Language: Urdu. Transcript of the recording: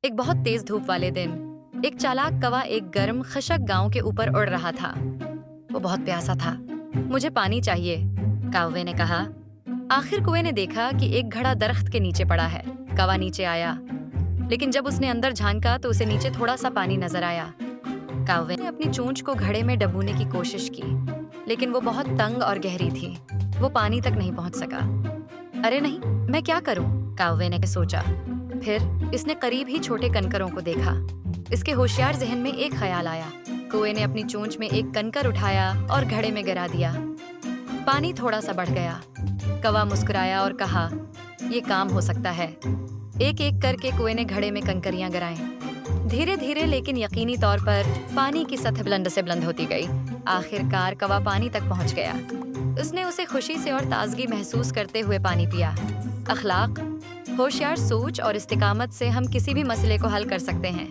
ایک بہت تیز دھوپ والے دن ایک چالاک کوا ایک گرم خشک گاؤں کے اوپر اڑ رہا تھا۔ وہ بہت پیاسا تھا۔ مجھے پانی چاہیے، کوے نے کہا۔ آخر کوے نے دیکھا کہ ایک گھڑا درخت کے نیچے پڑا ہے۔ کوا نیچے آیا، لیکن جب اس نے اندر جھانکا تو اسے نیچے تھوڑا سا پانی نظر آیا۔ کوے نے اپنی چونچ کو گھڑے میں ڈبونے کی کوشش کی، لیکن وہ بہت تنگ اور گہری تھی۔ وہ پانی تک نہیں پہنچ سکا۔ ارے نہیں، میں کیا کروں؟ کوے نے سوچا۔ پھر اس نے قریب ہی چھوٹے کنکروں کو دیکھا۔ اس کے ہوشیار ذہن میں ایک خیال آیا۔ کوے نے اپنی چونچ میں ایک کنکر اٹھایا اور گھڑے میں گرا دیا۔ پانی تھوڑا سا بڑھ گیا۔ کوا مسکرایا اور کہا، یہ کام ہو سکتا ہے۔ ایک ایک کر کے کوے نے گھڑے میں کنکریاں گرائیں۔ دھیرے دھیرے لیکن یقینی طور پر پانی کی سطح بلند سے بلند ہوتی گئی۔ آخر کار کوا پانی تک پہنچ گیا۔ اس نے اسے خوشی سے اور تازگی محسوس کرتے ہوئے پانی پیا۔ اخلاق، ہوشیار سوچ اور استقامت سے ہم کسی بھی مسئلے کو حل کر سکتے ہیں۔